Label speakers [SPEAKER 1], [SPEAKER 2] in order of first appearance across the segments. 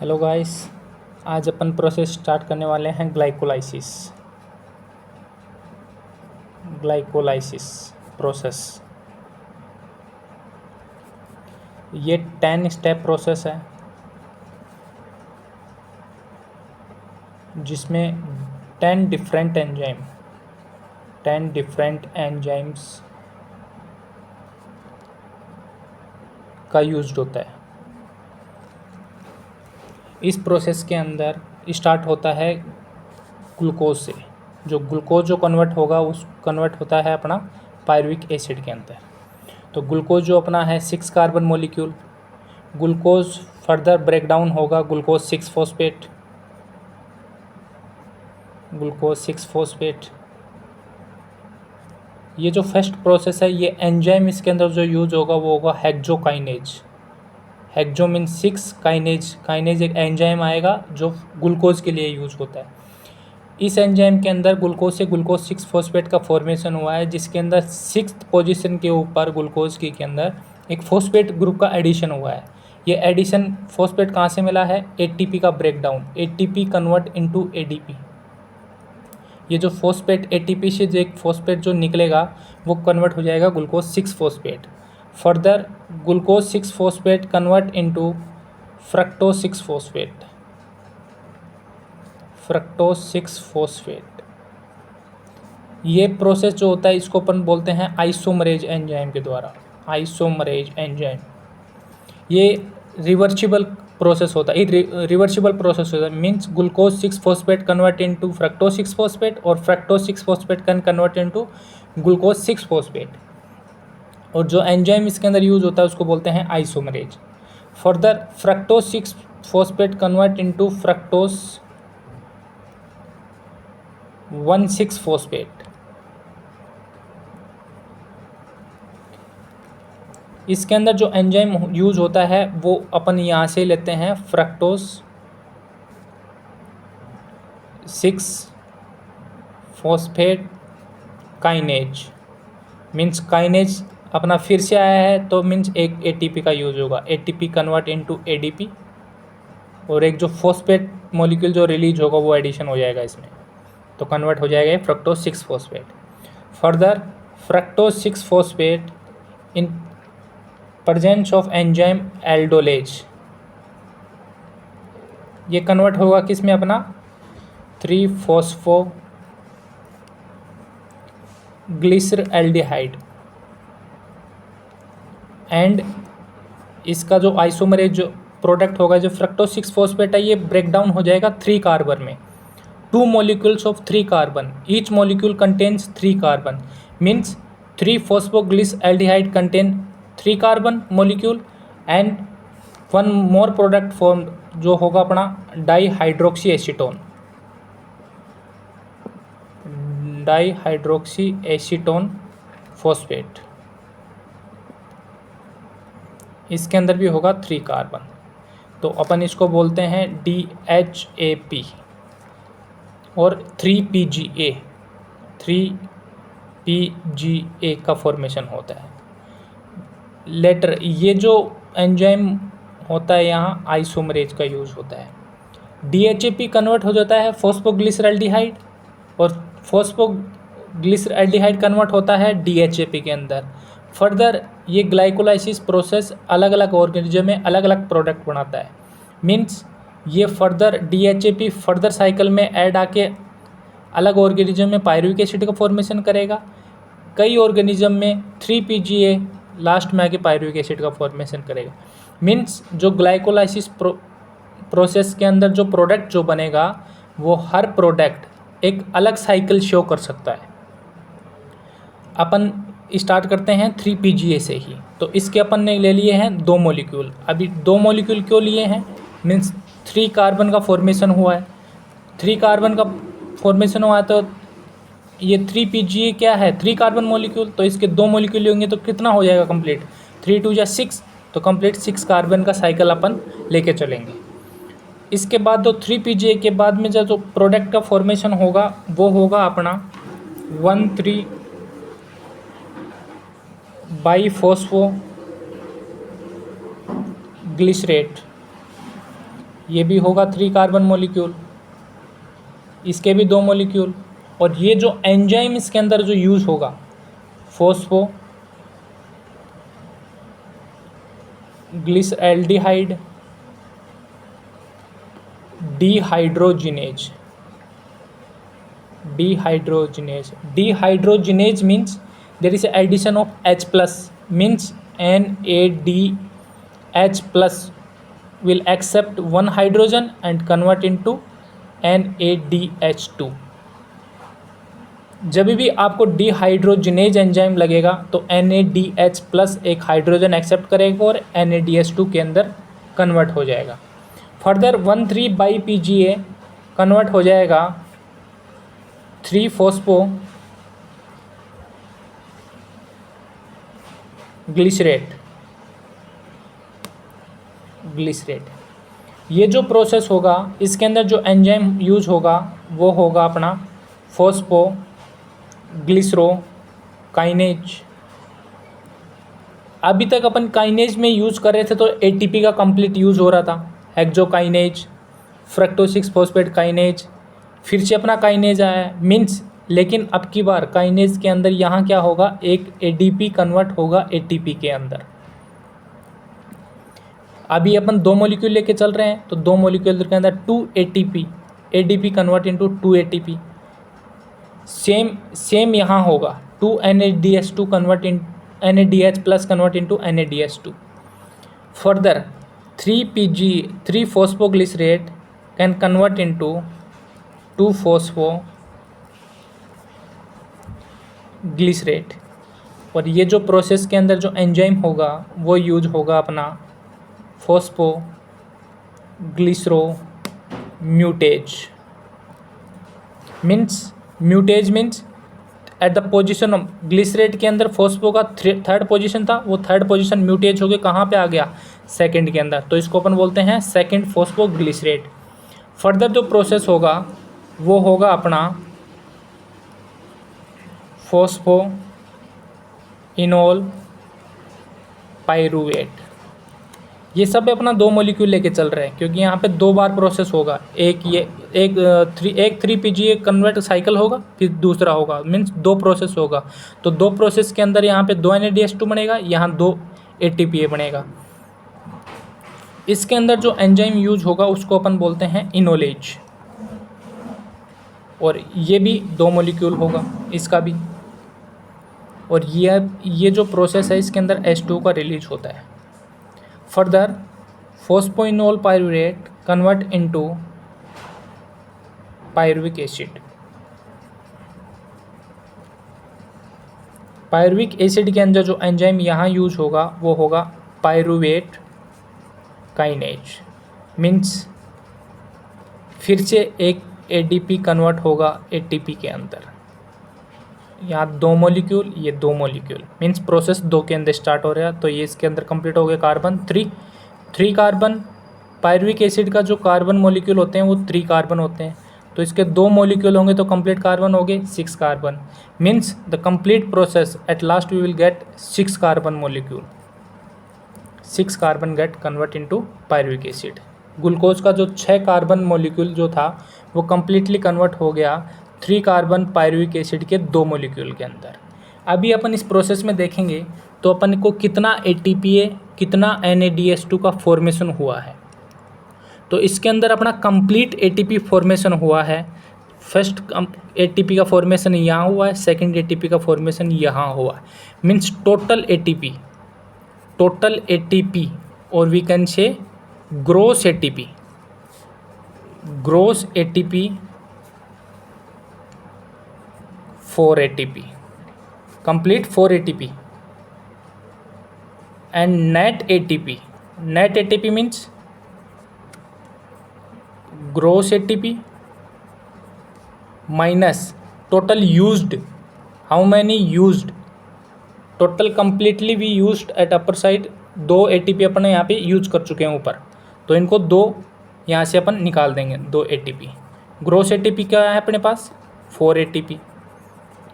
[SPEAKER 1] Hello guys, आज अपन process start करने वाले हैं ग्लाइकोलाइसिस प्रोसेस। ये 10 स्टेप प्रोसेस है जिसमें 10 डिफरेंट एंजाइम्स का यूज होता है। इस प्रोसेस के अंदर स्टार्ट होता है ग्लूकोज से। ग्लूकोज जो कन्वर्ट होगा उस कन्वर्ट होता है अपना पायरुविक एसिड के अंदर। तो ग्लूकोज जो अपना है 6 carbon molecule, glucose further break down होगा ग्लूकोज 6 फॉस्फेट। ये जो फर्स्ट प्रोसेस है, ये एंजाइम इसके अंदर जो यूज होगा वो होगा हेक्सोकाइनेज। हेक्सो मीन 6, काइनेज एक एंजाइम आएगा जो ग्लूकोज के लिए यूज होता है। इस एंजाइम के अंदर ग्लूकोज से ग्लूकोज 6 फॉस्फेट का फॉर्मेशन हुआ है, जिसके अंदर 6th पोजीशन के ऊपर ग्लूकोज के अंदर एक फॉस्फेट ग्रुप का एडिशन हुआ है। ये एडिशन फॉस्फेट कहाँ से मिला है? एटीपी का breakdown, ATP convert into ADP. ये जो फॉस्फेट एटीपी से जो एक फॉस्फेट जो निकलेगा वो कन्वर्ट हो जाएगा glucose 6 phosphate. Further glucose 6 phosphate convert into fructose 6 phosphate. ये प्रोसेस जो होता है इसको अपन बोलते हैं आइसोमरेज एंजाइम के द्वारा। आइसोमरेज एंजाइम ये रिवर्सिबल प्रोसेस होता है। Means glucose 6 phosphate convert into fructose 6 phosphate और fructose 6 phosphate can convert into glucose 6 phosphate. और जो एंजाइम इसके अंदर यूज होता है उसको बोलते हैं isomerase. Further fructose 6 phosphate convert into fructose 1,6 phosphate. इसके अंदर जो एंजाइम यूज होता है वो अपन यहाँ से लेते हैं fructose 6 phosphate kinase. Means kinase अपना फिर से आया है तो मीन्स एक एटीपी का यूज होगा, एटीपी कन्वर्ट इनटू एडीपी, और एक जो फॉस्फेट मॉलिक्यूल जो रिलीज होगा वो एडिशन हो जाएगा इसमें, तो कन्वर्ट हो जाएगा fructose 6 phosphate. Further fructose 6 phosphate in presence of enzyme aldolase, ये कन्वर्ट होगा किस में? अपना 3-फॉस्फोग्लिसरल्डिहाइड। एंड इसका जो आइसोमरेज जो प्रोडक्ट होगा जो फ्रक्टोज 6 फॉस्फेट है, ये ब्रेक डाउन हो जाएगा 3 कार्बन में। 2 molecules of 3 carbon, each molecule contains 3 carbon, means 3-phosphoglyceraldehyde contain 3 carbon molecule and one more product formed जो होगा अपना डाईहाइड्रोक्सी एसीटोन फॉस्फेट। इसके अंदर भी होगा 3 कार्बन, तो अपन इसको बोलते हैं DHAP और 3PGA का फॉर्मेशन होता है। लेटर ये जो एंजाइम होता है यहाँ आइसोमरेज का यूज होता है। DHAP कन्वर्ट हो जाता है फॉस्फोग्लिसरल्डिहाइड और फॉस्फोग्लिसरल्डिहाइड कन्वर्ट होता है DHAP के अंदर। फर्दर ये ग्लाइकोलाइसिस प्रोसेस अलग अलग ऑर्गेनिज्म में अलग अलग प्रोडक्ट बनाता है। मीन्स ये फर्दर DHAP फर्दर साइकिल में ऐड आके अलग ऑर्गेनिज्म में पायरुविक एसिड का फॉर्मेशन करेगा। कई ऑर्गेनिज्म में 3PGA लास्ट में आके पायरुविक एसिड का फॉर्मेशन करेगा। मीन्स जो ग्लाइकोलाइसिस प्रोसेस के अंदर जो प्रोडक्ट जो बनेगा वो हर प्रोडक्ट एक अलग साइकिल शो कर सकता है। अपन स्टार्ट करते हैं 3PGA से ही। तो इसके अपन ने ले लिए हैं 2 मॉलिक्यूल। अभी 2 मॉलिक्यूल क्यों लिए हैं? मीन्स 3 कार्बन का फॉर्मेशन हुआ है। 3 कार्बन का फॉर्मेशन हुआ है तो ये 3PGA क्या है? 3 कार्बन मॉलिक्यूल, तो इसके 2 मॉलिक्यूल होंगे तो कितना हो जाएगा कंप्लीट? 3 2 जा 6, तो कंप्लीट 6 कार्बन का साइकिल अपन लेके चलेंगे। इसके बाद तो 3PGA के बाद में जो प्रोडक्ट का फॉर्मेशन होगा वो होगा अपना 1,3-बाईफॉस्फोग्लिसरेट ये भी होगा 3 कार्बन मॉलिक्यूल, इसके भी 2 मॉलिक्यूल। और ये जो एंजाइम इसके अंदर जो यूज होगा, phospho ग्लिसरैल्डिहाइड dehydrogenase. Dehydrogenase means there is addition of H plus, means NADH plus will accept one hydrogen and convert into NADH2। जब भी आपको डिहाइड्रोजिनेज एंजाइम लगेगा तो NADH प्लस एक हाइड्रोजन एक्सेप्ट करेगा और NADH2 के अंदर कन्वर्ट हो जाएगा। फर्दर 1,3 बाई PGA कन्वर्ट हो जाएगा 3 फोस्फो ग्लिसरेट। ये जो प्रोसेस होगा इसके अंदर जो एंजाइम यूज होगा वो होगा अपना फोस्फो ग्लिसरो काइनेज। अभी तक अपन काइनेज में यूज कर रहे थे तो ATP का कंप्लीट यूज हो रहा था, हेक्सोकाइनेज, फ्रक्टोज 6 फॉस्फेट काइनेज, फिर से अपना काइनेज आया मीन्स। लेकिन अब की बार काइनेज के अंदर यहाँ क्या होगा, एक ADP कन्वर्ट होगा ATP के अंदर। अभी अपन 2 मॉलिक्यूल लेके चल रहे हैं तो 2 मॉलिक्यूल के अंदर 2 ATP, ADP convert into 2 ATP। Same यहाँ होगा 2 NADH2 convert in NADH plus convert into NADH2। Further 3 phosphoglycerate can convert into 2 phosphoglycerate। और ये जो प्रोसेस के अंदर जो एंजाइम होगा वो यूज होगा अपना phosphoglyceromutase. Mutase means at the position of glycerate के अंदर फोस्फो का 3rd पोजीशन था, वो 3rd पोजीशन म्यूटेज होकर कहाँ पे आ गया, 2nd के अंदर, तो इसको अपन बोलते हैं 2nd फोस्फोग्लिसरेट। फर्दर जो प्रोसेस होगा वो होगा अपना फोस्फो इनोल पाइरुवेट। ये सब अपना 2 मॉलिक्यूल लेके चल रहे हैं क्योंकि यहाँ पे 2 बार प्रोसेस होगा। एक 3 PGA कन्वर्ट साइकिल होगा, फिर दूसरा होगा, मीन्स 2 प्रोसेस होगा। तो 2 प्रोसेस के अंदर यहाँ पे 2 NADH2 बनेगा, यहाँ 2 ATPA बनेगा। इसके अंदर जो एंजाइम यूज होगा उसको अपन बोलते हैं इनोलेज। और ये भी 2 मॉलिक्यूल होगा इसका भी। और ये जो प्रोसेस है इसके अंदर H2 का रिलीज होता है। Further phosphoenol pyruvate convert into pyruvic acid. Pyruvic acid के अंदर जो एंजाइम यहाँ यूज होगा वो होगा पायरुवेट काइनेज। मीन्स फिर से एक ADP कन्वर्ट होगा ATP के अंदर। यहाँ 2 मॉलिक्यूल, ये 2 मॉलिक्यूल, मीन्स प्रोसेस 2 के अंदर स्टार्ट हो रहा है। तो ये इसके अंदर कंप्लीट हो गया कार्बन 3 कार्बन। पायरुविक एसिड का जो कार्बन मॉलिक्यूल होते हैं वो 3 कार्बन होते हैं, तो इसके 2 मॉलिक्यूल होंगे तो कंप्लीट कार्बन हो गए 6 carbon. Means the complete process at last we will get 6 carbon molecule. 6 carbon get convert into pyruvic acid. Glucose का जो 6 कार्बन मॉलिक्यूल जो था वो कम्प्लीटली कन्वर्ट हो गया 3 कार्बन पायरुविक एसिड के 2 मॉलिक्यूल के अंदर। अभी अपन इस प्रोसेस में देखेंगे तो अपन को कितना ATPA कितना NADH2 का फॉर्मेशन हुआ है। तो इसके अंदर अपना कंप्लीट ATP फॉर्मेशन हुआ है। फर्स्ट ATP का फॉर्मेशन यहाँ हुआ है, सेकंड ATP का फॉर्मेशन यहाँ हुआ है। मीन्स टोटल ATP और we can say gross ATP 4 ATP, complete 4 ATP and net ATP means gross ATP minus total used. How many used? Total completely we used at upper side 2 ATP अपन यहाँ पे use कर चुके हैं ऊपर, तो इनको 2 यहाँ से अपन निकाल देंगे 2 ATP। ग्रोस ATP क्या है अपने पास 4 ATP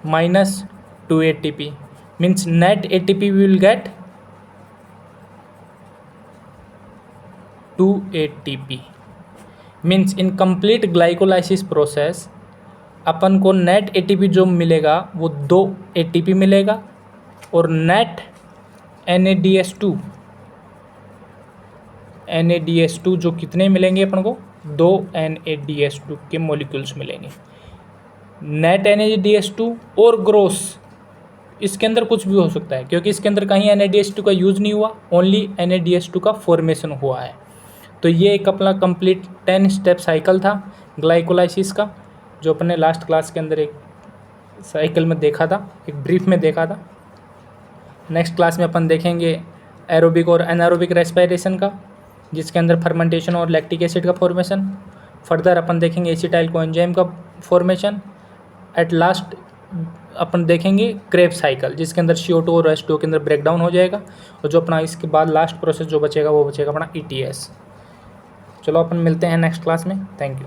[SPEAKER 1] minus 2 ATP means net ATP we will get 2 ATP। Means in complete glycolysis process अपन को नेट एटीपी जो मिलेगा वो 2 एटीपी मिलेगा और नेट NADH2 जो कितने मिलेंगे अपन को 2 NADH2 के मॉलिक्यूल्स मिलेंगे। नेट NADH2 और ग्रोस इसके अंदर कुछ भी हो सकता है क्योंकि इसके अंदर कहीं NADH2 का यूज़ नहीं हुआ, ओनली NADH2 का फॉर्मेशन हुआ है। तो ये एक अपना कंप्लीट 10 स्टेप साइकिल था ग्लाइकोलाइसिस का, जो अपने लास्ट क्लास के अंदर एक साइकिल में देखा था, एक ब्रीफ में देखा था। नेक्स्ट क्लास में अपन देखेंगे एरोबिक और एनारोबिक रेस्पिरेशन का, जिसके अंदर फर्मेंटेशन और लैक्टिक एसिड का फॉर्मेशन। फर्दर अपन देखेंगे एसिटाइल कोएंजाइम का फॉर्मेशन। एट लास्ट अपन देखेंगे क्रेब साइकिल, जिसके अंदर CO2 और H2O के अंदर ब्रेकडाउन हो जाएगा, और जो अपना इसके बाद लास्ट प्रोसेस जो बचेगा वो बचेगा अपना ETS। चलो अपन मिलते हैं नेक्स्ट क्लास में। Thank you.